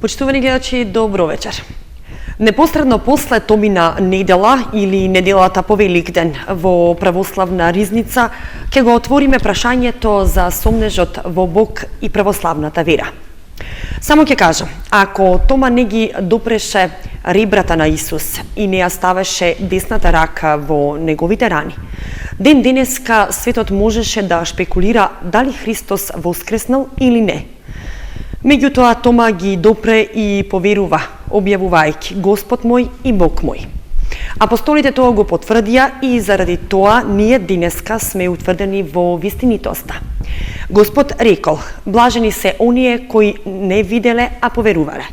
Почитувани гледачи, добро вечер. Непосредно после Томина недела или неделата по Великден во православна ризница ќе го отвориме прашањето за сомнежот во Бог и православната вера. Само ќе кажам, ако Тома не ги допреше ребрата на Исус и не ја ставеше десната рака во неговите рани, ден денеска светот можеше да шпекулира дали Христос воскреснал или не. Меѓутоа Тома ги допре и поверува, објавувајќи Господ мој и Бог мој. Апостолите тоа го потврдија и заради тоа ние денеска сме утврдени во вистинитоста. Господ рекол, блажени се оние кои не виделе, а поверувале.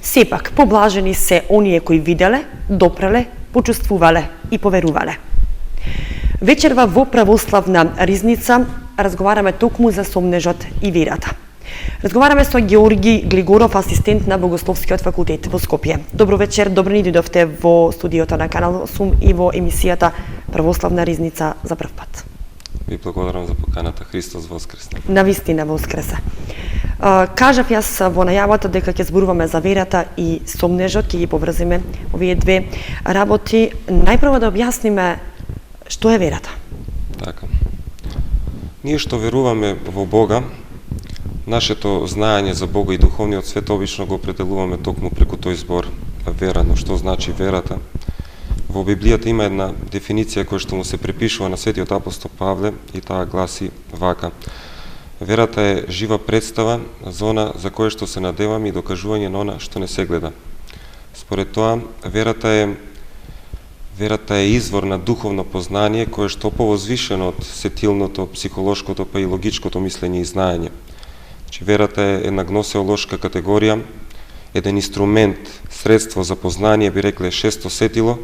Сепак, поблажени се оние кои виделе, допреле, почувствувале и поверувале. Вечерва во православна ризница разговараме токму за сомнежот и верата. Разговараме со Георги Глигоров, асистент на Богословскиот факултет во Скопје. Добро вечер, добро ни дојдовте во студиото на Канал Сум и во емисијата Православна ризница за прв пат. Ви благодарам за поканата. Христос воскресна. Навистина воскреса. Кажав јас во најавата дека ќе зборуваме за верата и сомнежот, ќе ги поврзиме овие две работи. Најпрво да објасниме што е верата. Така. Ние што веруваме во Бога, нашето знаење за Бога и духовниот свет обично го определуваме токму преку тој збор вера. Но што значи верата? Во Библијата има една дефиниција која што му се припишува на светиот апостол Павле и таа гласи вака: верата е жива представа за она за кое што се надеваме и докажување на она што не се гледа. Според тоа, верата е извор на духовно познание кое што повозвишено од сетилното, психолошкото па и логичкото мислење и знаење. Значи, верата е една гносеолошка категорија, еден инструмент, средство за познание, би рекле шесто сетило,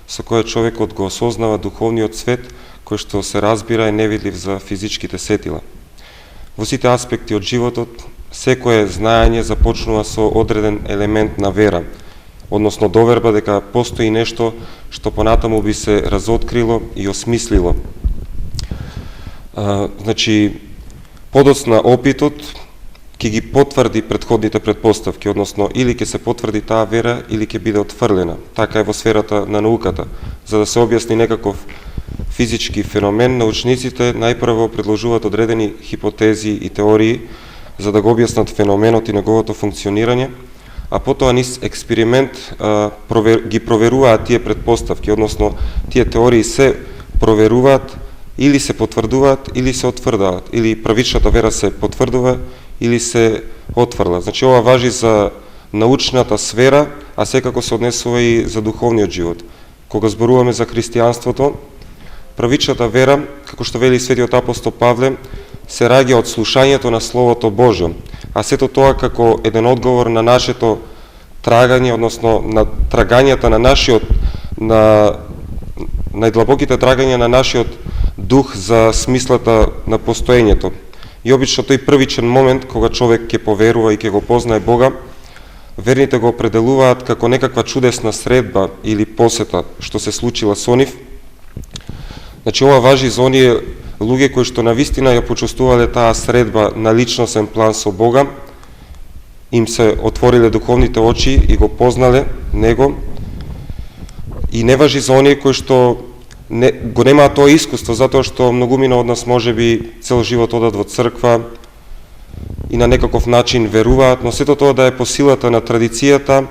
со кое човекот го осознава духовниот свет, кој што се разбира е невидлив за физичките сетила. Во сите аспекти од животот, секое знаење започнува со одреден елемент на вера, односно доверба дека постои нешто што понатаму би се разоткрило и осмислило. Значи, подоцна опитот ќе ги потврди претходните претпоставки, односно или ќе се потврди таа вера или ќе биде отфрлена. Така е во сферата на науката. За да се објасни некаков физички феномен, научниците најпрво предложуваат одредени хипотези и теории за да го објаснат феноменот и неговото функционирање, а потоа низ експеримент ги проверуваат тие претпоставки, односно тие теории се проверуваат или се потврдуваат или се отврдуваат, или правичната вера се потврдува или се отврла. Значи, ова важи за научната сфера, а секако се однесува и за духовниот живот. Кога зборуваме за христијанството, правичната вера, како што вели светиот апостол Павле, се раѓа од слушањето на Словото Божјо, а сето тоа како еден одговор на нашето трагање, односно на трагањата на нашиот, на најдлабоките трагања на нашиот дух за смислата на постоењето. И обично тој првичен момент кога човек ќе поверува и ќе го познае Бога, верните го определуваат како некаква чудесна средба или посета што се случила со нив. Значи, ова важи за оние луѓе кои што навистина ја почувствувале таа средба на личносен план со Бога, им се отвориле духовните очи и го познале Него. И не важи за оние кои што го немаат тоа искуство, затоа што многумина од нас може би цел живот одат во црква и на некаков начин веруваат, но сето тоа да е по силата на традицијата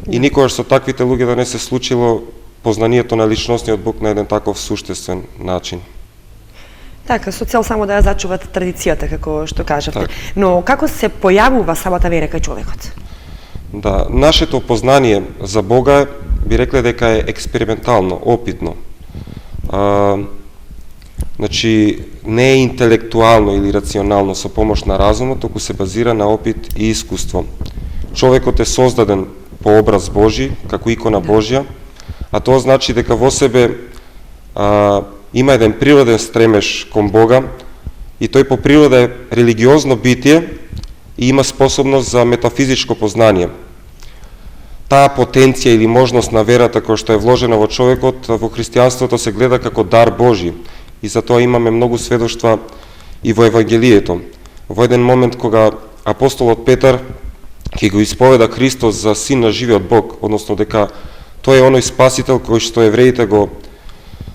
и никогаш со таквите луѓе да не се случило познанието на личностниот Бог на еден таков суштествен начин. Така, со цел само да ја зачуват традицијата, како што кажавте. Так. Но како се појавува самата вера кај човекот? Да, нашето познание за Бога би рекле дека е експериментално, опитно. Значи, не е интелектуално или рационално со помош на разумот, туку се базира на опит и искуство. Човекот е создаден по образ Божи, како икона Божја, а тоа значи дека во себе има еден природен стремеж кон Бога и тој по природа е религиозно битие и има способност за метафизичко познание. Таа потенција или можност на верата која што е вложена во човекот во христијанството се гледа како дар Божи и затоа имаме многу сведоштва и во Евангелието. Во еден момент кога апостолот Петар ќе го исповеда Христос за син на живиот Бог, односно дека тој е оној спасител кој што евреите го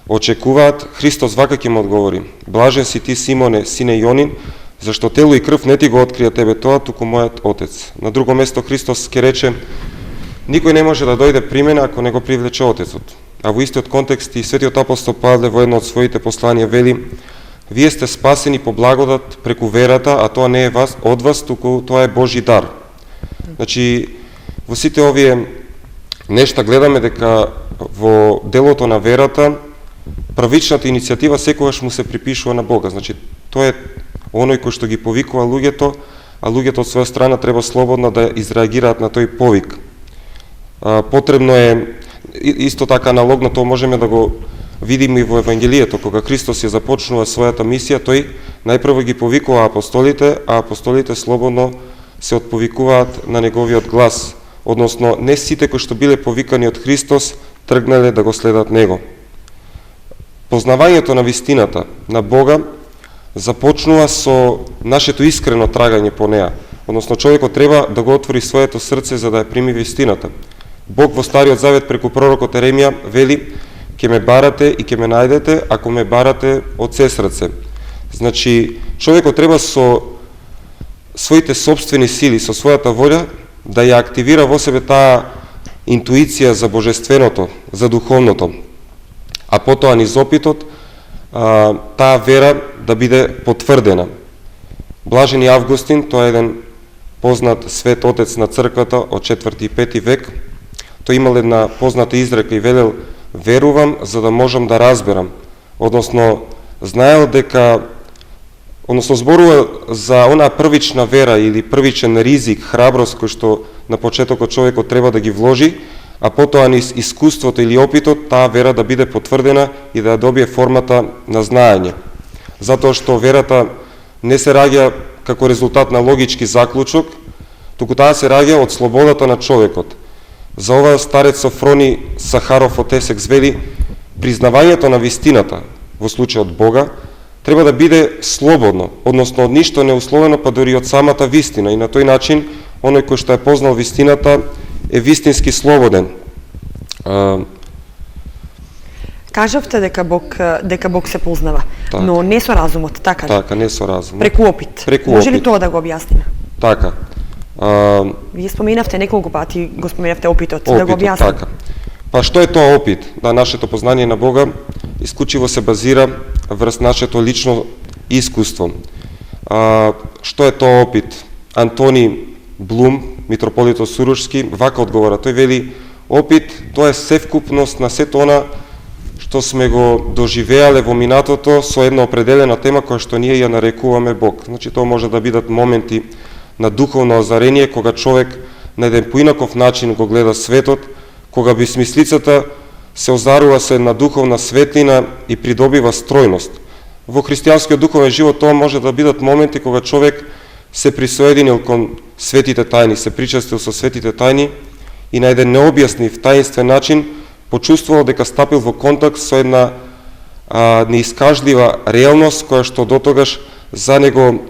очекуваат, Христос вака ќе му одговори: блажен си ти, Симоне, сине Јонин, зашто тело и крв не ти го открија тебе тоа, туку мојот Отец. На друго место Христос ќе рече: никој не може да дојде при мене ако не го привлече Отецот. А во истиот контекст и светиот апостол Павле во едно од своите посланија вели: вие сте спасени по благодат преку верата, а тоа не е од вас, туку тоа е Божи дар. Значи, во сите овие нешта гледаме дека во делото на верата правичната иницијатива секогаш му се припишува на Бога. Значи, тој е оној кој што ги повикува луѓето, а луѓето од своја страна треба слободно да изреагираат на тој повик. Потребно е, исто така аналогно тоа можеме да го видиме и во Евангелието, кога Христос ја започнува својата мисија, тој најпрво ги повикува апостолите, а апостолите слободно се отповикуваат на неговиот глас, односно не сите кои што биле повикани од Христос тргнале да го следат него. Познавањето на вистината на Бога започнува со нашето искрено трагање по неа, односно човекот треба да го отвори своето срце за да ја прими вистината. Бог во Стариот Завет преку пророкот Еремија вели: ќе ме барате и ќе ме најдете ако ме барате од се срце. Значи, човекот треба со своите собствени сили, со својата волја, да ја активира во себе таа интуиција за божественото, за духовното, а потоа низ опитот таа вера да биде потврдена. Блажени Августин, тоа е еден познат свет отец на црквата од 4. и 5. век, тој имал една позната изрека и велел: верувам за да можам да разберам, односно знаел дека, односно зборува за онаа првична вера или првичен ризик, храброст кој што на почетокот човекот треба да ги вложи, а потоа низ искуството или опитот таа вера да биде потврдена и да ја добие формата на знаење. Затоа што верата не се раѓа како резултат на логички заклучок, туку таа се раѓа од слободата на човекот. За ова старец Софрони Сахаров од Есекс вели: признавањето на вистината, во случајот Бога, треба да биде слободно, односно од ништо неусловено, па дори од самата вистина, и на тој начин оној кој што е познал вистината е вистински слободен. Кажавте дека Бог се познава, така, но не со разумот, така ли? Така, не со разумот. Преку опит. Преку Може ли опит. тоа да го објасниме? Така. Вие споменавте неколку пати, го споменавте опитот, да го објасниме. Така. Па што е тоа опит? Да, нашето познање на Бога исклучиво се базира врз нашето лично искуство. Што е тоа опит? Антони Блум, митрополитот Сурушски, вака одговора. Тој вели: опит, тоа е севкупност на сето она што сме го доживеале во минатото со една определена тема која што ние ја нарекуваме Бог. Значи, тоа може да бидат моменти на духовно озарение, кога човек на еден поинаков начин го гледа светот, кога бесмислицата се озарува со една духовна светлина и придобива стројност. Во христијанскиот духовен живот тоа може да бидат моменти кога човек се присоединил кон светите тајни, се причастил со светите тајни и на еден необјаснив таинствен начин почувствувал дека стапил во контакт со една неискажлива реалност која што дотогаш за него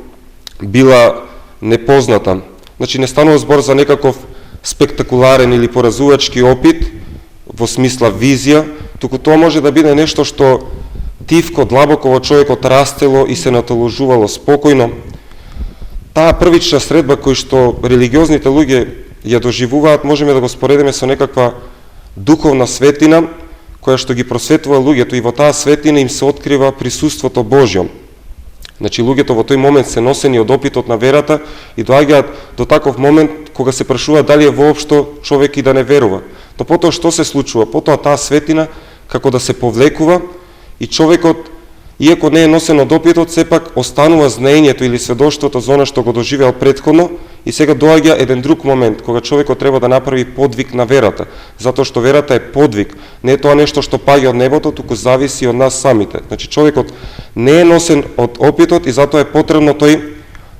била непозната. Значи, не станува збор за некаков спектакуларен или поразувачки опит во смисла визија, туку тоа може да биде нешто што тивко, длабоко во човекот растело и се натоложувало спокојно. Таа првична средба кој што религиозните луѓе ја доживуваат, можеме да го споредиме со некаква духовна светлина која што ги просветува луѓето, и во таа светлина им се открива присуството Божјо. Значи, луѓето во тој момент се носени од опитот на верата и доаѓаат до таков момент кога се прашува дали е воопшто човек и да не верува. Но потоа што се случува? Потоа таа светлина како да се повлекува и човекот, иако не е носен од опитот, сепак останува знаењето или сведоштвото за она што го доживеал претходно, и сега доаѓа еден друг момент кога човекот треба да направи подвиг на верата, затоа што верата е подвиг, не е тоа нешто што паѓа од небото, туку зависи од нас самите. Значи, човекот не е носен од опитот и затоа е потребно тој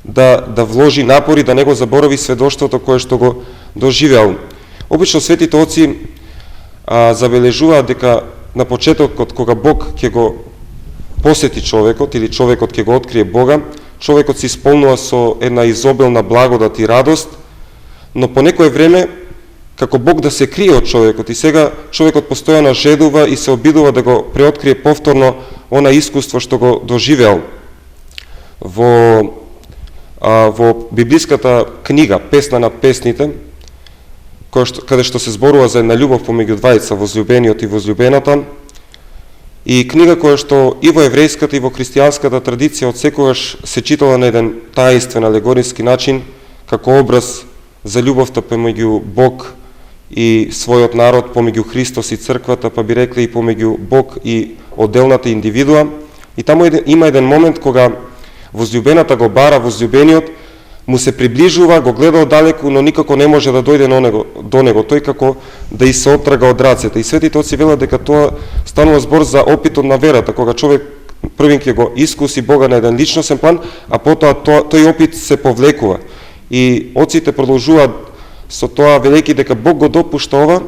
да вложи напори, да не го заборави сведоштвото кое што го доживеал. Обично светите оци забележуваат дека на почетокот кога Бог ќе го посети човекот или човекот ќе го открие Бога, човекот се исполнува со една изобилна благодат и радост, но по некое време како Бог да се крие од човекот и сега човекот постојано жедува и се обидува да го преоткрие повторно она искуство што го доживеал. Во библиската книга Песна на песните, каде што се зборува за една љубов помеѓу двајца, возлюбениот и возлюбената, и книга која што и во еврејската и во христијанската традиција од секогаш се читала на еден таинствен алегориски начин, како образ за љубовта помеѓу Бог и својот народ, помеѓу Христос и црквата, па би рекле и помеѓу Бог и отделната индивидуа. И таму има еден момент кога возлюбената го бара возлюбениот, му се приближува, го гледа оддалеку, но никако не може да дојде до него, тој како да и се оттрага од рацете. И светите отци велат дека тоа станува збор за опитот на верата, кога човек првин ќе го искуси Бога на еден личносен план, а потоа тој опит се повлекува. И отците продолжуваат со тоа велики дека Бог го допушта ова,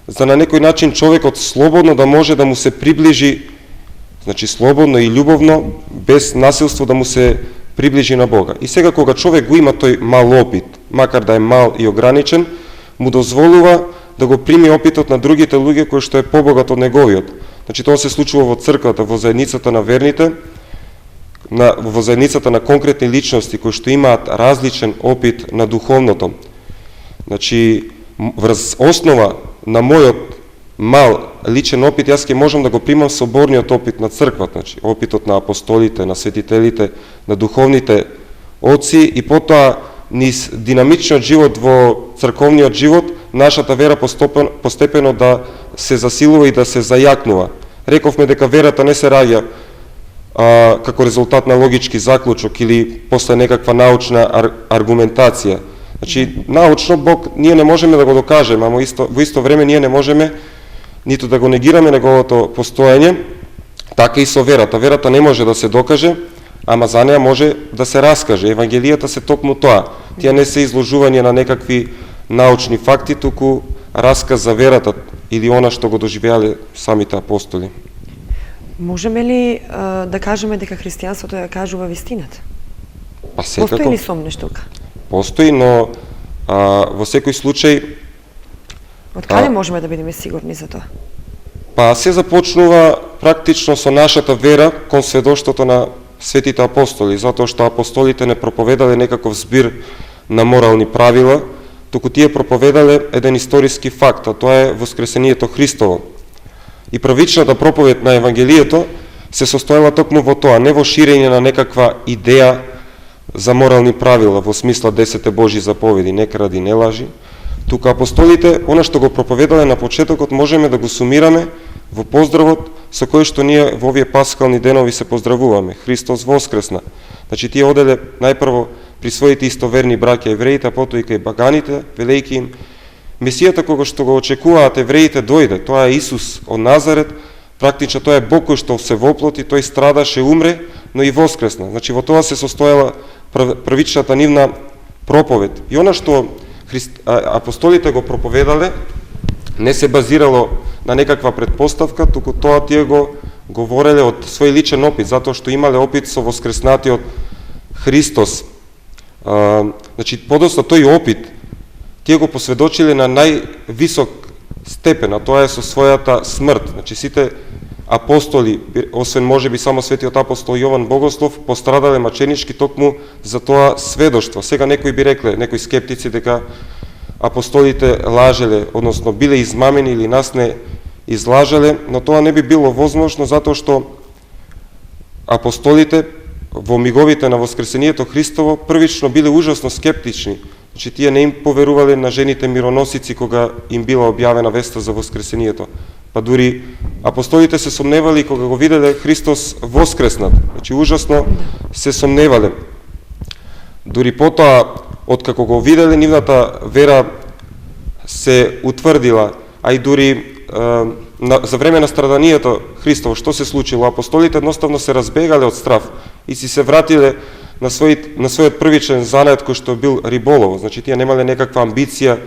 за на некој начин човекот слободно да може да му се приближи, значи слободно и љубовно, без насилство да му се приближи на Бога. И сега кога човек го има тој мал опит, макар да е мал и ограничен, му дозволува да го прими опитот на другите луѓе кои што е побогат од неговиот. Значи тоа се случува во црквата, во заедницата на верните, во заедницата на конкретни личности кои што имаат различен опит на духовното. Значи, врз основа на мојот мал личен опит, јас ќе можам да го примам соборниот опит на црквата, значи опитот на апостолите, на светителите, на духовните отци и потоа низ динамичниот живот во црковниот живот, нашата вера постепено да се засилува и да се зајакнува. Рековме дека верата не се раѓа како резултат на логички заклучок или после некаква научна аргументација. Значи, научно Бог ние не можеме да го докажеме, ама во исто време ние не можеме ниту да го негираме неговото постоење, така и со верата. Верата не може да се докаже, ама за неа може да се раскаже. Евангелијата се токму тоа. Тие не се изложување на некакви научни факти, туку расказ за верата или она што го доживеале самите апостоли. Можеме ли да кажеме дека христијанството ја кажува вистината? Па секако. Постои ли сомнеш тука? Постои, но во секој случај... Од каде можеме да бидеме сигурни за тоа? Па се започнува практично со нашата вера кон сведоштвото на светите апостоли, затоа што апостолите не проповедале некаков збир на морални правила, туку тие проповедале еден историски факт, а тоа е воскресението Христово. И првичната проповед на Евангелието се состоела токму во тоа, не во ширење на некаква идеја за морални правила, во смисла 10 Божји заповеди, не кради, не лажи, туку апостолите, она што го проповедале на почетокот, можеме да го сумираме во поздравот со кој што ние во овие пасхални денови се поздравуваме. Христос воскресна. Значи тие оделе најпрво при своите истоверни браќа евреите, а потоа и кај баганите, велејќи им Месијата кога што го очекуваат евреите дојде, тоа е Исус од Назарет, практично тоа е Бог кој што се воплоти, тој страдаше, умре, но и воскресна. Значи во тоа се состоела првичната нивна проповед. И она што апостолите го проповедале не се базирало на некаква предпоставка, туку тоа тие го говореле од свој личен опит, затоа што имале опит со воскреснатиот Христос. Значи подоцна тој опит тие го посведочиле на највисок степен, а тоа е со својата смрт. Значи сите апостоли, освен можеби само светиот апостол Јован Богослов, пострадале маченички токму за тоа сведоштво. Сега некои би рекле, некои скептици дека апостолите лажеле, односно биле измамени или нас не излажале, но тоа не би било возможно затоа што апостолите во миговите на воскресението Христово првично биле ужасно скептични. Значи тие не им поверувале на жените мироносици кога им била објавена веста за воскресението. Па дури апостолите се сомневали кога го виделе Христос воскреснат. Значи ужасно се сомневале. Дури потоа, откако го виделе, нивната вера се утврдила, а и дури за време на страданието Христово, што се случило? Апостолите едноставно се разбегале од страв и си се вратиле на својот првичен занет кој што бил риболов. Значи тие немале некаква амбиција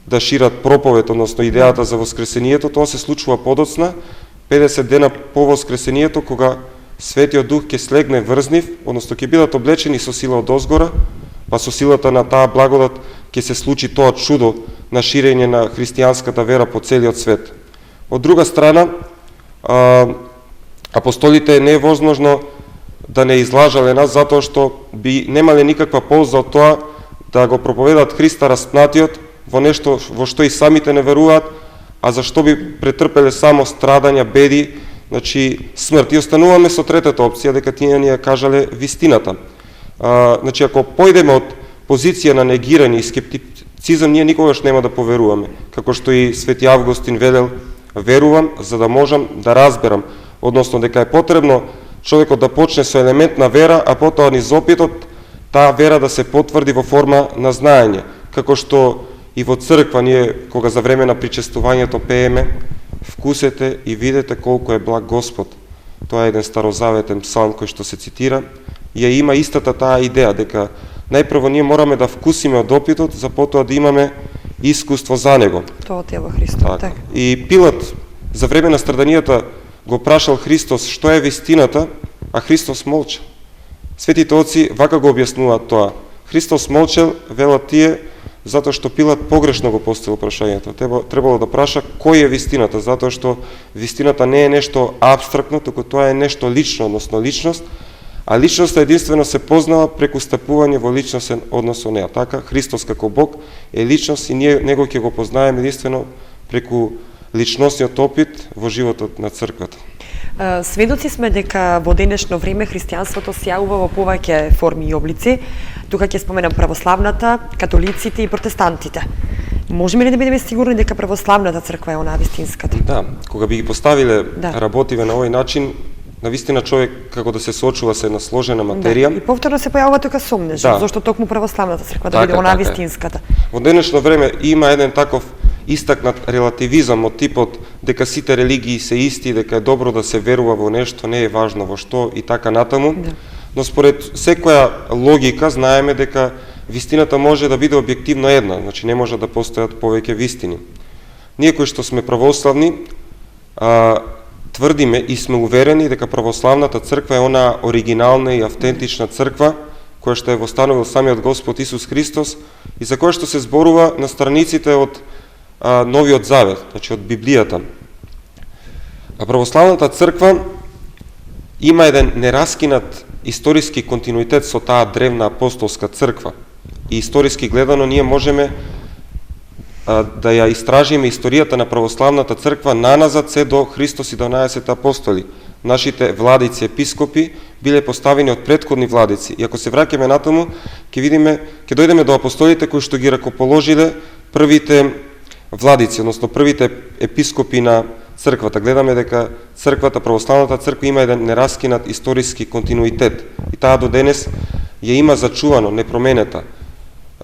да шират проповед, односно идејата за воскресението. Тоа се случува подоцна, 50 дена по воскресението, кога Светиот Дух ќе слегне врз нив, односно ќе бидат облечени со сила од озгора, па со силата на таа благодат ќе се случи тоа чудо на ширење на христијанската вера по целиот свет. Од друга страна, апостолите не е возможно да не излажале нас, затоа што би немале никаква полза од тоа да го проповедат Христа распнатиот во нешто во што и самите не веруваат, а зашто би претрпеле само страдања, беди, значи смрт. И остануваме со третата опција, дека тие ни ја кажале вистината. Значи, ако појдеме од позиција на негирање и скептицизам, ние никогаш нема да поверуваме. Како што и Свети Августин велел, верувам за да можам да разберам, односно дека е потребно човекот да почне со елемент на вера, а потоа низ опитот таа вера да се потврди во форма на знаење. Како што и во црква ние, кога за време на причестувањето пееме, вкусете и видете колку е благ Господ. Тоа е еден старозаветен псалм кој што се цитира, и ја има истата таа идеја, дека најпрво ние мораме да вкусиме од опитот, за потоа да имаме искуство за него. Тоа тело Христово, така. И Пилат за време на страданијата го прашал Христос што е вистината, а Христос молчал. Светите оци вака го објаснуваат тоа. Христос молчал, велат тие, затоа што Пилат погрешно го поставил прашањето. Требало да праша кој е вистината, затоа што вистината не е нешто апстрактно, туку тоа е нешто лично, односно личност, а личноста единствено се познава преку стапување во личностен однос со неа. Така, Христос како Бог е личност и ние него ќе го познаеме единствено преку личносниот опит во животот на црквата. Сведоци сме дека во денешно време христијанството се јавува во повеќе форми и облици. Тука ќе споменам православната, католиците и протестантите. Можеме ли да бидеме сигурни дека православната црква е онаа вистинската? Да, кога би ги поставиле работиве на овој начин, навистина човек како да се соочува со една сложена материја. Да, и повторно се појавува тука сомнеж, зашто токму православната црква да биде онаа вистинската. Во денешно време има еден таков истакнат релативизам од типот дека сите религии се исти, дека е добро да се верува во нешто, не е важно во што и така натаму. Да. Но според секоја логика знаеме дека вистината може да биде објективно една, значи не може да постојат повеќе вистини. Ние кои што сме православни, тврдиме и сме уверени дека православната црква е она оригинална и автентична црква која што е востановил самиот Господ Исус Христос и за која што се зборува на страниците од Новиот Завет, значи од Библијата. А православната црква има еден нераскинат историски континуитет со таа древна апостолска црква. И историски гледано ние можеме да ја истражиме историјата на православната црква наназад се до Христос и 12 апостоли. Нашите владици, епископи биле поставени од претходни владици. И ако се враќаме натаму, ќе дојдеме до апостолите кои што ги ракоположиле првите владици, односно првите епископи на црквата. Гледаме дека црквата, православната црква има еден нераскинат историски континуитет. И таа до денес ја има зачувано, непроменета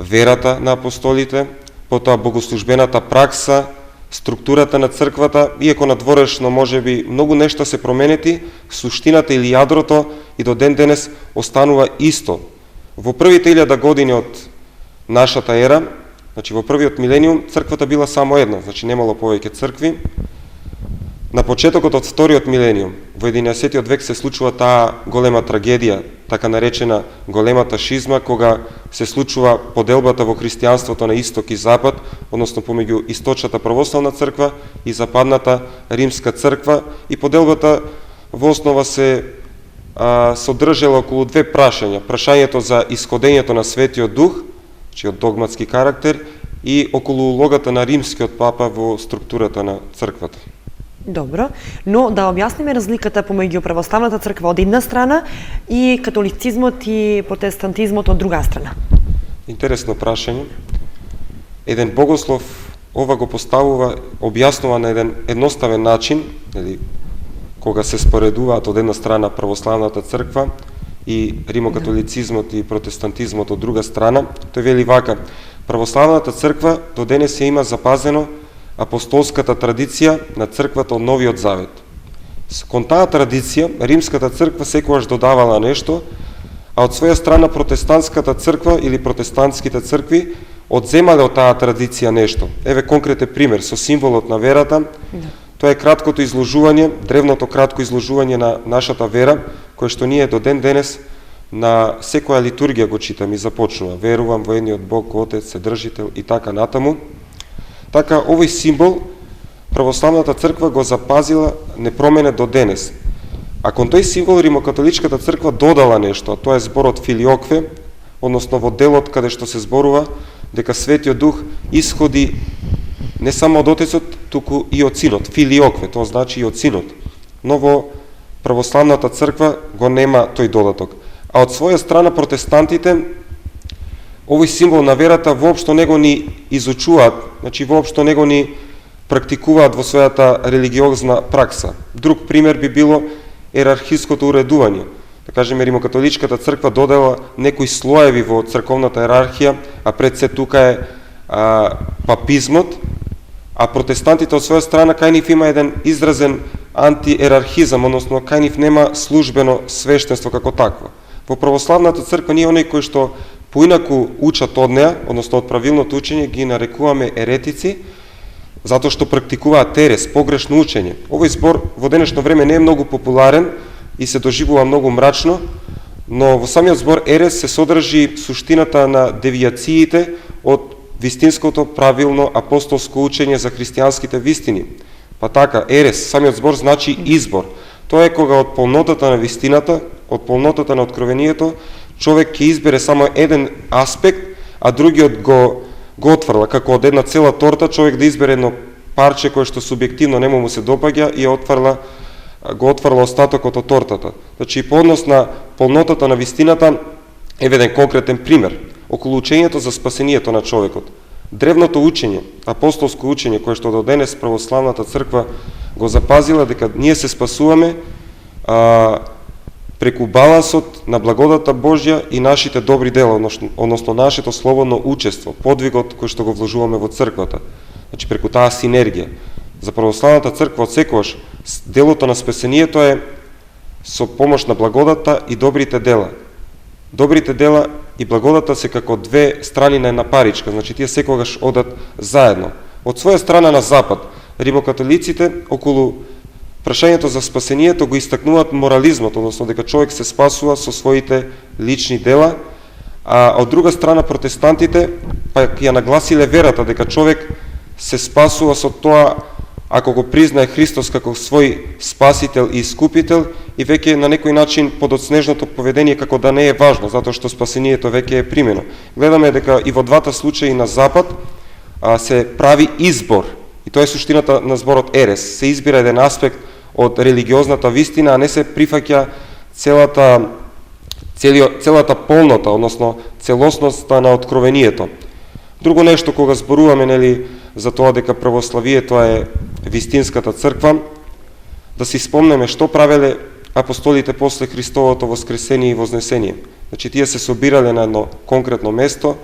верата на апостолите, потоа богослужбената пракса, структурата на црквата, иако надворешно можеби многу нешта се променети, суштината или јадрото и до ден денес останува исто. Во првите 1000 години од нашата ера, значи во првиот милениум, црквата била само една, значи немало повеќе цркви. На почетокот од вториот милениум, во 11 век се случува таа голема трагедија, така наречена големата шизма, кога се случува поделбата во христијанството на исток и запад, односно помеѓу источната православна црква и западната римска црква, и поделбата во основа се содржала околу две прашања. Прашањето за исходењето на Светиот Дух, че од догматски карактер, и околу улогата на римскиот папа во структурата на црквата. Добро, но да објасниме разликата помеѓу православната црква од една страна и католицизмот и протестантизмот од друга страна. Интересно прашање. Еден богослов ова го поставува, објаснува на еден едноставен начин, кога се споредуваат од една страна православната црква и римокатолицизмот и протестантизмот од друга страна. Тој вели вака: православната црква до денес ја има запазено апостолската традиција на црквата од Новиот Завет. Кон таа традиција, римската црква секогаш додавала нешто, а од своја страна протестантската црква или протестантските цркви одземале од таа традиција нешто. Еве конкретен пример со символот на верата. Тоа е краткото изложување, древното кратко изложување на нашата вера, кое што ние до ден денес на секоја литургија го читам и започнува. Верувам во едниот Бог, Отец, Вседржител и така натаму. Така, овој символ православната црква го запазила непроменет до денес. А кон тој символ римокатоличката црква додала нешто, а тоа е зборот филиокве, односно во делот каде што се зборува дека Светиот Дух исходи не само од Отецот, туку и од Синот. Филиокве, тоа значи и од Синот. Но во православната црква го нема тој додаток. А од своја страна протестантите овој символ на верата воопшто не го ни изучуваат, значи воопшто не го ни практикуваат во својата религиозна пракса. Друг пример би било ерархиското уредување. Да кажеме, римокатоличката црква додела некои слоеви во црковната ерархија, а пред се тука е папизмот, а протестантите од своја страна кај нив има еден изразен антиерархизам, односно кај нив нема службено свештенство како такво. Во православната црква ние оние кои што поинаку учат од неа, односно од правилното учење, ги нарекуваме еретици, затоа што практикуваат ерес, погрешно учење. Овој збор во денешно време не е многу популарен и се доживува многу мрачно, но во самиот збор ерес се содржи суштината на девијациите од вистинското правилно апостолско учење за христијанските вистини. Па така, ерес, самиот збор значи избор. Тоа е кога од полнотата на вистината, од полнотата на откровението, човек ќе избере само еден аспект, а другиот го отфрла. Како од една цела торта, човек да избере едно парче кое што субјективно нему му се допаѓа и го отфрла остатокот од тортата. Значи, по однос на полнотата на вистината, еве еден конкретен пример. Околу учењето за спасението на човекот. Древното учење, апостолско учење, кое што до денес православната црква го запазила, дека ние се спасуваме преку балансот на благодата Божја и нашите добри дела, односно нашето слободно учество, подвигот кој што го вложуваме во црквата. Значи, преку таа синергија. За православната црква одсекогаш делото на спасението е со помош на благодата и добрите дела. Добрите дела и благодата се како две страни на една паричка, значи тие секогаш одат заедно. Од своја страна на запад, римокатолиците околу прашањето за спасението го истакнуваат морализмот, односно дека човек се спасува со своите лични дела, а од друга страна протестантите пак ја нагласиле верата дека човек се спасува со тоа ако го признае Христос како свој спасител и искупител, и веќе на некој начин подоцнежното поведение како да не е важно, затоа што спасението веќе е примено. Гледаме дека и во двата случаи на запад се прави избор, и тоа е суштината на зборот ерес. Се избира еден аспект од религиозната вистина, а не се прифаќа целата полнота, односно целосноста на откровението. Друго нешто кога зборуваме за тоа дека православието е вистинската црква, да си спомнеме што правеле апостолите после Христовото воскресение и вознесение. Значи, тие се собирале на едно конкретно место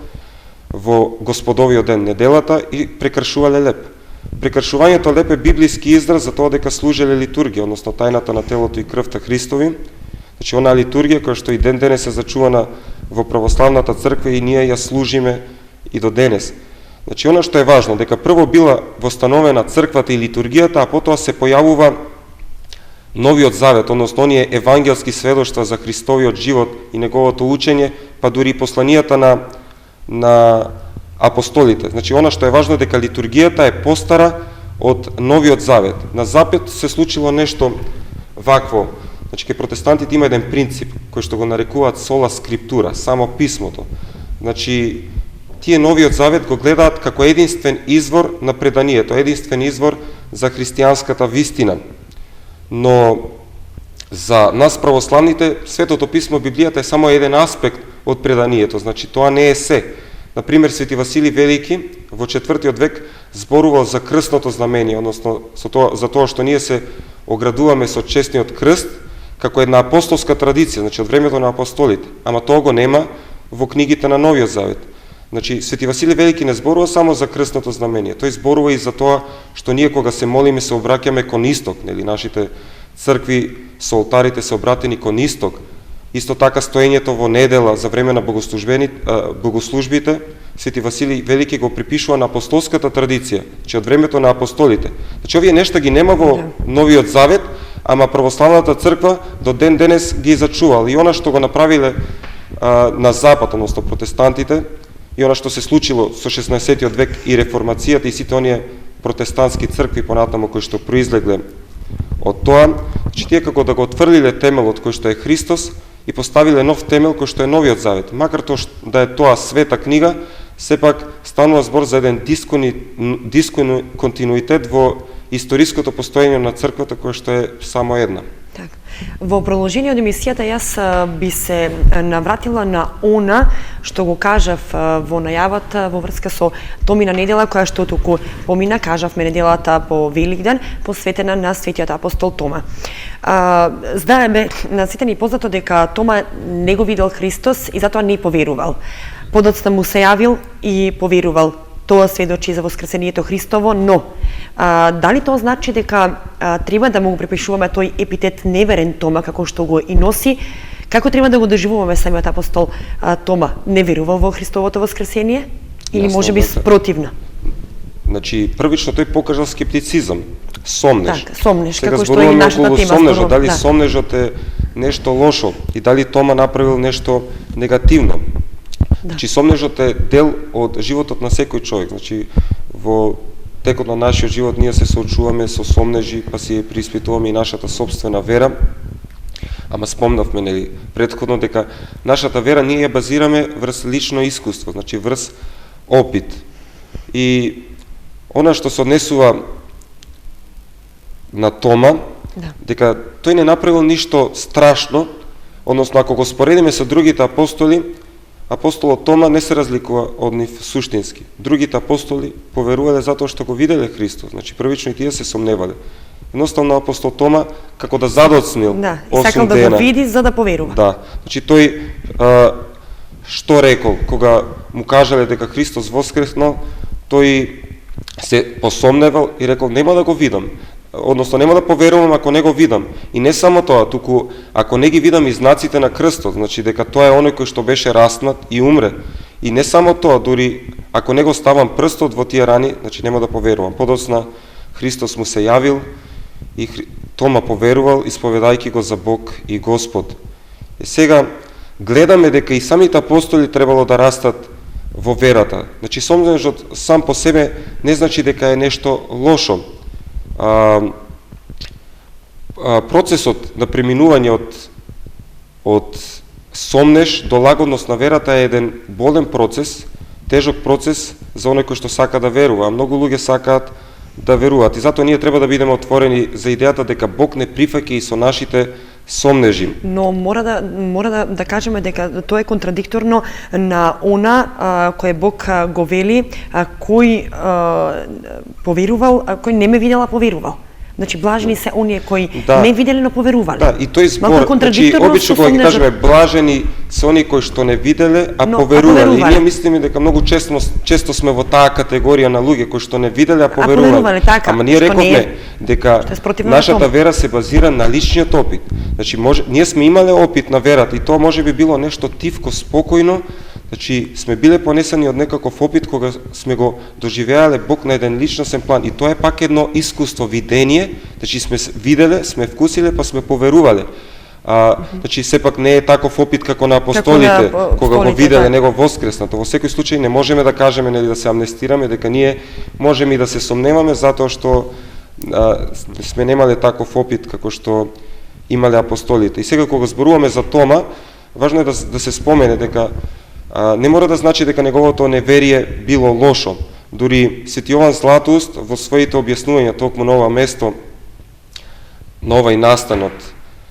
во Господовиот ден, неделата, и прекршувале леп. Прекршувањето леп е библиски израз за тоа дека служеле литургија, односно тајната на телото и крвта Христови. Значи, онаа литургија која што и ден денес е зачувана во православната црква и ние ја служиме и до денес. Значи, она што е важно, дека прво била востановена црквата и литургијата, а потоа се појавува Новиот Завет, односно оние евангелски сведоштва за Христовиот живот и неговото учење, па дури и посланијата на апостолите. Значи, она што е важно е дека литургијата е постара од Новиот Завет. На Запад се случило нешто вакво. Значи, ке протестантите има еден принцип кој што го нарекуваат сола скриптура, само писмото. Значи, тие Новиот Завет го гледаат како единствен извор на преданието, единствен извор за христијанската вистина. Но за нас православните, Светото писмо, Библијата е само еден аспект од преданието, значи тоа не е се. Например, Свети Василий Велики во 4 век зборувал за крстното знамение, односно за тоа што ние се оградуваме со честниот крст, како една апостолска традиција, значи од времето на апостолите. Ама тоа го нема во книгите на Новиот Завет. Значи, Свети Василий Велики не зборува само за крстното знамение, тој зборува и за тоа што ние кога се молиме се обраќаме кон исток, нели, нашите цркви со олтарите се обратени кон исток. Исто така стоењето во недела за време на богослужбите, Свети Василий Велики го припишува на апостолската традиција, че од времето на апостолите. Значи, овие нешта ги нема во Новиот Завет, ама православната црква до ден денес ги зачувала. И она што го направиле на запад, односно протестантите, и она што се случило со 16-тиот век и реформацијата и сите оние протестантски цркви понатаму кои што произлегле од тоа, значи тие како да го отфрлиле темелот кој што е Христос и поставиле нов темел кој што е Новиот Завет. Макар да е тоа света книга, сепак станува збор за еден дисконтинуитет во историското постоење на црквата која што е само една. Так. Во продолжение од емисијата јас би се навратила на она што го кажав во најавата во врска со Томина недела која што туку помина, кажавме неделата по Великден, посветена на светиот апостол Тома. Знаеме, на сите ни познато дека Тома не го видел Христос и затоа не поверувал. Подоцна му се јавил и поверувал. Тоа сведочи за воскресението Христово, но дали тоа значи дека треба да му го припишуваме тој епитет неверен Тома, како што го и носи? Како треба да го доживуваме самиот апостол Тома? Не верувал во Христовото воскресение? Или може би спротивно? Значи, првично тој покажал скептицизам, сомнеж. Так, сомнеж, сега како што е нашата тема. Сомнежот, дали сомнежот е нешто лошо и дали Тома направил нешто негативно. Да. Значи, сомнежот е дел од животот на секој човек. Значи, во текот на нашиот живот ние се соочуваме со сомнежи, па си приспитуваме и нашата собствена вера. Ама спомнавме, нели, претходно дека нашата вера ние ја базираме врз лично искуство, значи врз опит. И она што се однесува на Тома, дека тој не направил ништо страшно, односно ако го споредиме со другите апостоли, апостолот Тома не се разликува од нив суштински. Другите апостоли поверувале затоа што го виделе Христос. Значи првично и тие се сомневале. Едноставно апостол Тома како да задоцнил 8 дена. Сакал да го види за да поверува. Да. Значи тој што рекол кога му кажале дека Христос воскреснал, тој се посомневал и рекол нема да го видам. Односно нема да поверувам ако не го видам. И не само тоа, туку ако не ги видам и знаците на крстот, значи дека тоа е оној кој што беше раснат и умре. И не само тоа, дури ако не го ставам прстот во тие рани, значи нема да поверувам. Подоцна Христос му се јавил и Тома поверувал, исповедајќи го за Бог и Господ. И сега гледаме дека и самите апостоли требало да растат во верата. Значи сомнежот сам по себе не значи дека е нешто лошо. Процесот на преминување од сомнеж до лагодност на верата е еден болен процес, тежок процес за оној кој што сака да верува, а многу луѓе сакаат да веруваат. И затоа ние треба да бидеме отворени за идејата дека Бог не прифаќа и со нашите сомнежи. Но мора да кажеме дека тоа е контрадикторно на она кое Бог го вели, кој поверувал, кој не ме видела поверувал. Значи блажени се оние кои не виделе но поверувале. Да, и тој збор, значи обично кога ги кажеме блажени се оние кои што не виделе, а поверувале. И ние мислиме дека многу често сме во таа категорија на луѓе кои што не виделе, а поверувале. Ама ние рековме дека нашата вера се базира на личниот опит. Значи ние сме имале опит на верата и тоа може би било нешто тивко, спокојно. Значи, сме биле понесени од некаков опит кога сме го доживеале Бог на еден личностен план. И тоа е пак едно искуство, видение. Значи, сме виделе, сме вкусиле, па сме поверувале. Значи, сепак не е таков опит како на апостолите, кога го виделе него воскреснато. Во секој случај не можеме да кажеме, нели, да се амнестираме, дека ние можеме и да се сомневаме затоа што сме немале таков опит како што имале апостолите. И сега кога зборуваме за Тома, важно е да се спомене дека не мора да значи дека неговото неверие било лошо. Дури Свети Јован Златоуст во своите објаснувања токму на ова место, на овај настан од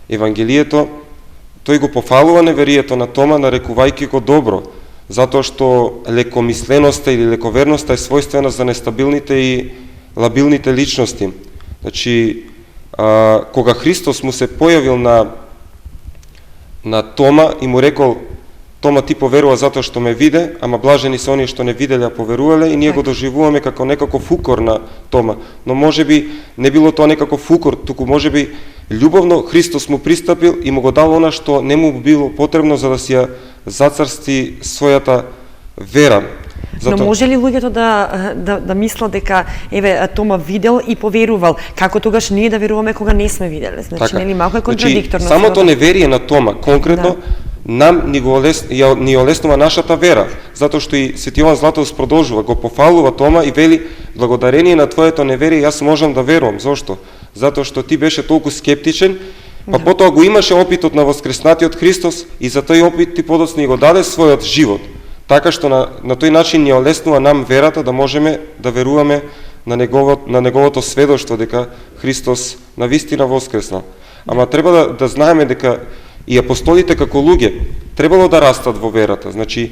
Евангелието, тој го пофалува неверието на Тома, нарекувајќи го добро, затоа што лекомисленоста или лековерноста е својствена за нестабилните и лабилните личности. Значи, кога Христос му се појавил на Тома и му рекол: Тома, ти поверува затоа што ме виде, ама блажени се оние што не виделе, а поверувале, и ние го доживуваме како некаков укор на Тома. Но можеби не било тоа некаков укор, туку можеби љубовно Христос му пристапил и му го дал она што не му било потребно за да си ја зацрсти својата вера. Но може ли луѓето да мислат дека еве Тома видел и поверувал? Како тогаш ние да веруваме кога не сме виделе? Значи, нели малку е контрадикторно. Значи, самото неверие на Тома конкретно нам ни олеснува нашата вера, затоа што и Свети Јован Златоуст продолжува, го пофалува Тома и вели, благодарение на твоето неверие јас можам да верувам. Зошто? Затоа што ти беше толку скептичен, па потоа го имаше опитот на воскреснатиот Христос и за тој опит ти подоцна и го даде својот живот. Така што на тој начин ни олеснува нам верата да можеме да веруваме на неговото сведоштво дека Христос навистина воскреснал. Ама треба да знаеме дека и апостолите како луѓе требало да растат во верата. Значи,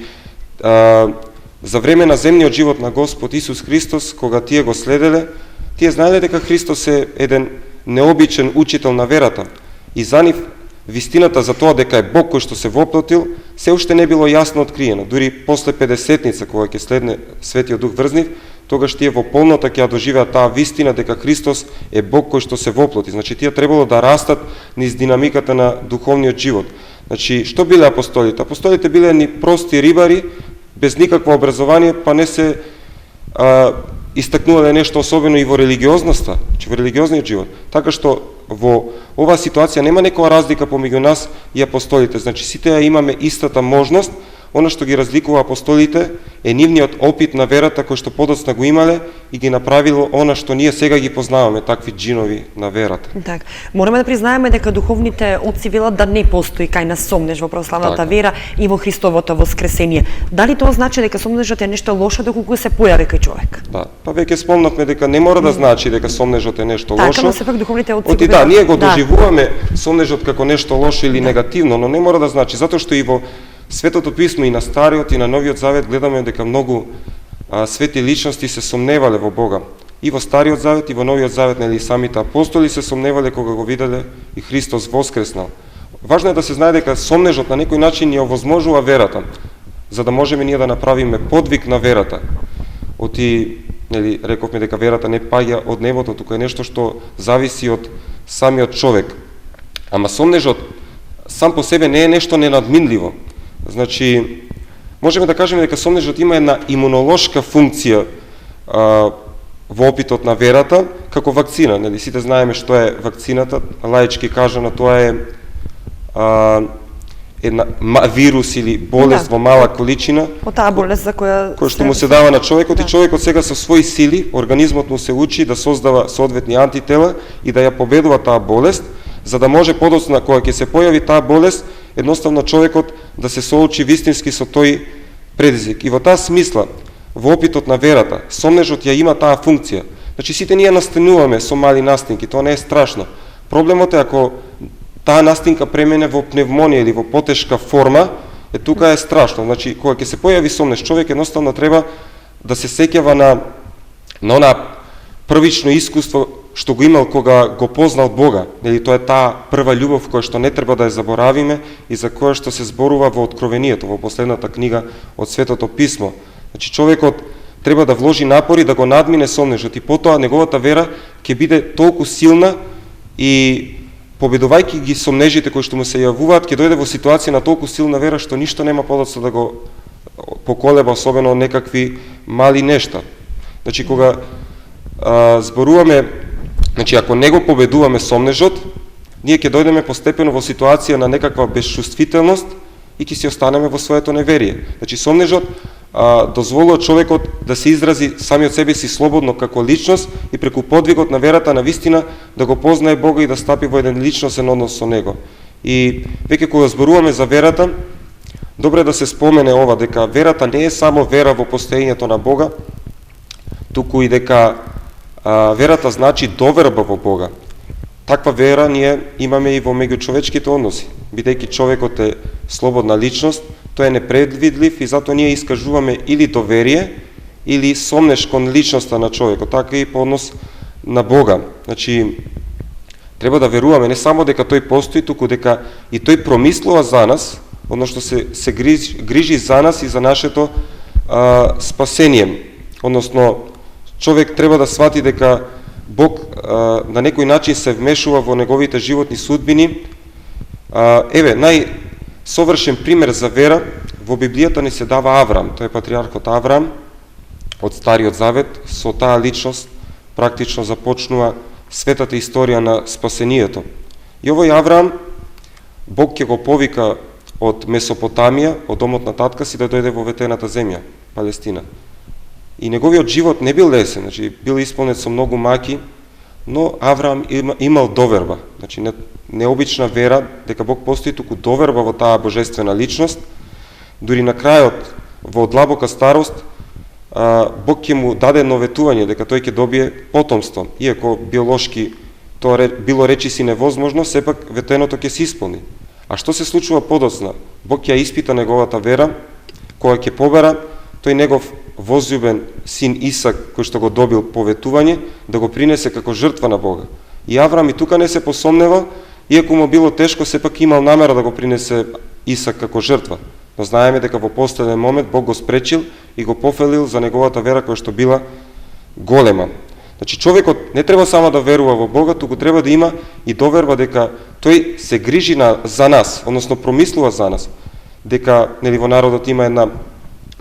за време на земниот живот на Господ Исус Христос, кога тие го следеле, тие знаеле дека Христос е еден необичен учител на верата. И за нив вистината за тоа дека е Бог кој што се воплотил, се уште не било јасно откриено. Дури после Педесетница, кога ќе следне Светиот Дух врз нив, тогаш тие во полнота ќе ја доживеат таа вистина дека Христос е Бог кој што се воплоти. Значи, тие требало да растат низ динамиката на духовниот живот. Значи, што биле апостолите? Апостолите биле ни прости рибари, без никакво образование, па не се истакнувале нешто особено и во религиозноста, че во религиозниот живот. Така што во оваа ситуација нема некоја разлика помеѓу нас и апостолите. Значи, сите ја имаме истата можност. Она што ги разликува апостолите е нивниот опит на верата кој што подоцна го имале и ги направило она што ние сега ги познаваме, такви джинови на верата. Так, мораме да признаеме дека духовните отци велат да не постои кај нас сомнеж во православната вера и во Христовото воскресение. Дали тоа значи дека сомнежот е нешто лошо доколку се појави кај човек? Да, па веќе спомнавме дека не мора да значи дека сомнежот е нешто лошо. Така, но сепак духовните отци го да, ние го доживуваме сомнежот како нешто лошо или негативно, но не мора да значи, затоа што и во Светото писмо и на Стариот и на Новиот Завет гледаме дека многу свети личности се сомневале во Бога. И во Стариот Завет и во Новиот Завет, нели, самите апостоли се сомневале кога го виделе и Христос воскреснал. Важно е да се знае дека сомнежот на некој начин ни овозможува верата, за да можеме ние да направиме подвиг на верата. Нели, рековме дека верата не паѓа од небото, туку е нешто што зависи од самиот човек. Ама сомнежот сам по себе не е нешто ненадминливо. Значи, можеме да кажеме дека сомнежот има една имунолошка функција во опитот на верата, како вакцина. Нели, сите знаеме што е вакцината, лаички кажано, тоа е една вирус или болест во мала количина. Таа болест за која што му се дава на човекот и човекот сега со своји сили, организмот му се учи да создава соодветни антитела и да ја победува таа болест, за да може подоцна кога ќе се појави таа болест, едноставно човекот да се соочи вистински со тој предизвик. И во таа смисла, во опитот на верата, сомнежот ја има таа функција. Значи, сите ние настануваме со мали настинки, тоа не е страшно. Проблемот е ако таа настинка премене во пневмонија или во потешка форма, тука е страшно. Значи, кога ќе се појави сомнеж, човек едноставно треба да се сеќава на онаа првично искуство што го имал кога го познал Бога. Нели, тоа е таа прва љубов која што не треба да ја заборавиме и за која што се зборува во Откровението, во последната книга од Светото писмо. Значи, човекот треба да вложи напори да го надмине сомнежот и потоа неговата вера ќе биде толку силна и победувајќи ги сомнежите кои што му се јавуваат, ќе дојде во ситуација на толку силна вера што ништо нема подоцна да го поколеба, особено некакви мали нешта. Значи, кога зборуваме, значи, ако не го победуваме сомнежот, ние ќе дојдеме постепено во ситуација на некаква безчувствителност и ќе си останеме во своето неверие. Значи, сомнежот дозволува човекот да се изрази самиот себе си слободно како личност и преку подвигот на верата на вистина да го познае Бога и да стапи во еден личностен однос со Него. И веќе кога зборуваме за верата, добро е да се спомене ова, дека верата не е само вера во постоењето на Бога, туку и дека верата значи доверба во Бога. Таква вера ние имаме и во меѓучовечките односи. Бидејќи човекот е слободна личност, тој е непредвидлив и затоа ние искажуваме или доверие, или сомнеж кон личноста на човекот, така и по однос на Бога. Значи, треба да веруваме не само дека тој постои, туку дека и тој промислува за нас, односно се грижи за нас и за нашето спасение. Односно, човек треба да свати дека Бог на некој начин се вмешува во неговите животни судбини. Еве, најсовршен пример за вера во Библијата ни се дава Авраам. Тој е патриархот Авраам од Стариот Завет. Со таа личност практично започнува светата историја на спасението. И овој Авраам, Бог ќе го повика од Месопотамија, од домот на татка си да дојде во ветената земја, Палестина. И неговиот живот не бил лесен, значи бил исполнет со многу маки, но Авраам имал доверба, значи необична вера дека Бог постои, туку доверба во таа божествена личност. Дури на крајот, во длабока старост, Бог ќе му даде наветување дека тој ќе добие потомство, иако биолошки тоа било речиси невозможно, сепак ветеното ќе се исполни. А што се случува подоцна? Бог ќе испита неговата вера, која ќе побара тој негов возлюбен син Исак, кој што го добил поветување, да го принесе како жртва на Бога. И Авраам и тука не се посомнева, иако му било тешко, сепак имал намера да го принесе Исак како жртва. Но знаеме дека во последен момент Бог го спречил и го пофелил за неговата вера која што била голема. Значи човекот не треба само да верува во Бога, туку треба да има и доверба дека тој се грижи за нас, односно промислува за нас. Дека нели во народот има една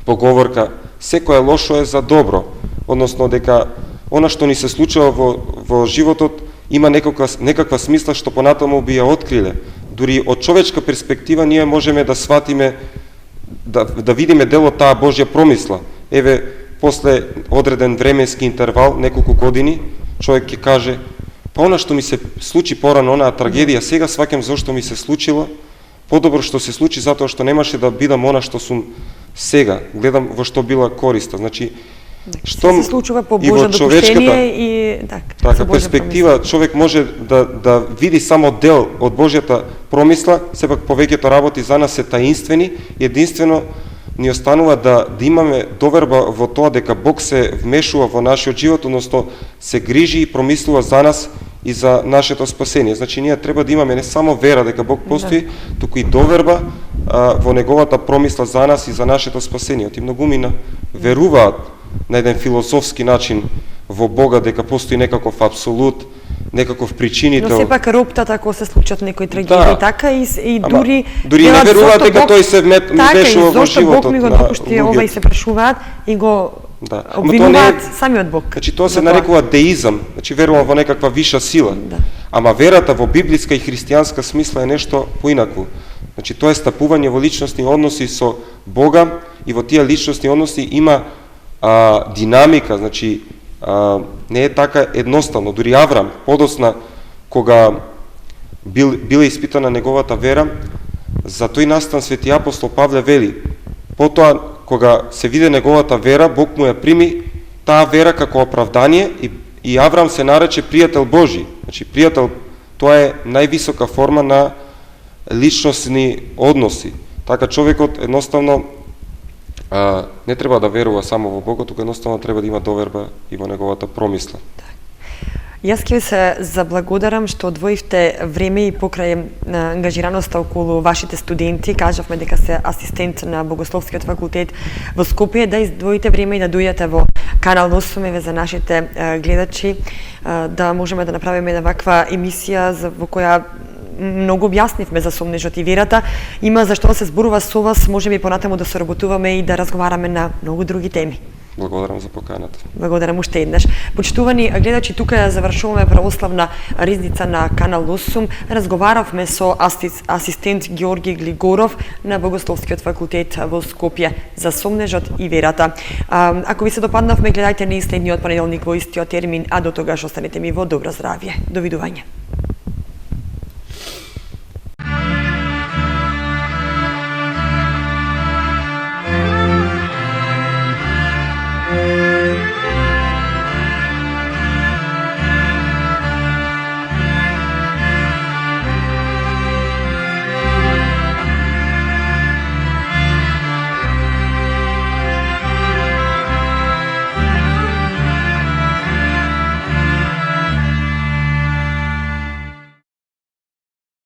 поговорка: секое лошо е за добро, односно дека она што ни се случува во животот има некаква смисла што понатаму би ја откриле. Дури од човечка перспектива ние можеме да сватиме, да видиме дел од таа Божја промисла. Еве, после одреден временски интервал, неколку години, човек ќе каже: па она што ми се случи порано, онаа трагедија, сега сваќам зошто ми се случило, подобро што се случи затоа што немаше да бидам она што сум сега. Гледам во што била користа. Значи, што се случува по Божјо допуштение и така перспектива, човек може да види само дел од Божјата промисла, сепак повеќето работи за нас се таинствени, единствено ни останува да имаме доверба во тоа дека Бог се вмешува во нашиот живот, односно се грижи и промислува за нас и за нашето спасение. Значи ние треба да имаме не само вера дека Бог постои, туку и доверба во неговата промисла за нас и за нашето спасение. Ти многумина веруваат на еден филозофски начин во Бога, дека постои некаков апсолут, некаков причинител. Но сепак роптат ако се случат некои трагедии, така и дури не веруваат дека тој се вмешува во животот. Бог ми го допушти ова и се прашуваат и го обвинуваат самиот Бог. Значи тоа се нарекува деизам, значи верувам во некаква виша сила. Ама верата во библиска и христијанска смисла е нешто поинакво. Значи тоа е стапување во личностни односи со Бога и во тие личностни односи има динамика, значи не е така едноставно. Дури Аврам, подоцна, кога била испитана неговата вера, за тој настан свети апостол Павле вели: потоа, кога се виде неговата вера, Бог му ја прими таа вера како оправдание и Аврам се нарече пријател Божи. Значи, пријател, тоа е највисока форма на личностни односи. Така човекот едноставно не треба да верува само во Бога, туку едноставно треба да има доверба и во неговата промисла. Јас ќе се заблагодарам што одвоивте време и покрај ангажираноста околу вашите студенти, кажавме дека се асистент на Богословскиот факултет во Скопје, да издвоите време и да дојдете во Канал 8 за нашите гледачи, да можеме да направиме една ваква емисија во која многу објаснивме за сомнежот и верата. Има за што да се зборува со вас, можеме и понатаму да соработуваме и да разговараме на многу други теми. Благодарам за поканата. Благодарам уште еднаш. Почитувани гледачи, тука ја завршуваме православна ризница на Канал 8. Разговаравме со асистент Георги Глигоров на Богословскиот факултет во Скопје за сомнежот и верата. Ако ви се допаднавме, гледајте ни следниот понеделник во истиот термин, а до тогаш останете ми во добро здравје. Довидување.